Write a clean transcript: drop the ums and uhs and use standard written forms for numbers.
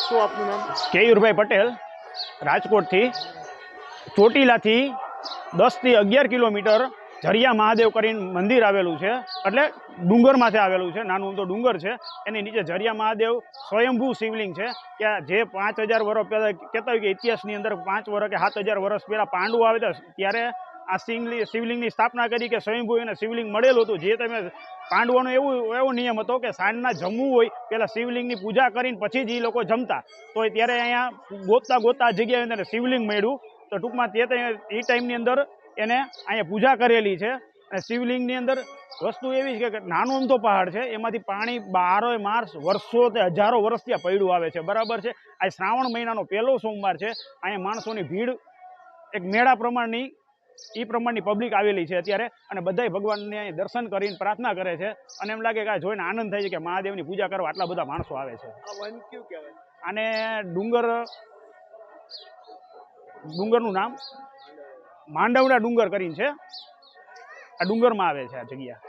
શું આપનું નામ? કેયુરભાઈ પટેલ, રાજકોટથી. ચોટીલાથી 10 થી 11 કિલોમીટર ઝરિયા મહાદેવ કરીને મંદિર આવેલું છે, એટલે ડુંગરમાંથી આવેલું છે. નાનું તો ડુંગર છે, એની નીચે ઝરિયા મહાદેવ સ્વયંભૂ શિવલિંગ છે. કે જે 5000 વર્ષ પહેલાં કહેતા હોય કે ઇતિહાસની અંદર 5 વર્ષ કે 7000 વર્ષ પહેલાં પાંડવો આવે ત્યારે આ શિવલિંગની સ્થાપના કરી કે સ્વયંભૂ એને શિવલિંગ મળેલું હતું. જે તમે પાંડવોનો એવો નિયમ હતો કે સાંજના જમવું હોય પહેલાં શિવલિંગની પૂજા કરીને પછી જ એ લોકો જમતા. તો ત્યારે અહીંયા ગોતતા જગ્યાએ અંદર શિવલિંગ મળ્યું. તો ટૂંકમાં તે એ ટાઈમની અંદર એને અહીંયા પૂજા કરેલી છે. અને શિવલિંગની અંદર વસ્તુ એવી છે કે નાનો અમથો પહાડ છે, એમાંથી પાણી 12 માસ વર્ષો તે હજારો વર્ષ ત્યાં પડ્યું આવે છે. બરાબર છે. આ શ્રાવણ મહિનાનો પહેલો સોમવાર છે. અહીંયા માણસોની ભીડ એક મેળા પ્રમાણની પબ્લિક આવેલી છે અત્યારે, અને બધાય ભગવાનને દર્શન કરીને પ્રાર્થના કરે છે. અને એમ લાગે કે જોઈને આનંદ થાય છે કે મહાદેવની પૂજા કરવા આટલા બધા માણસો આવે છે. આને ડુંગરનું નામ માંડવડા ડુંગર કરીને છે. આ ડુંગરમાં આવે છે આ જગ્યા.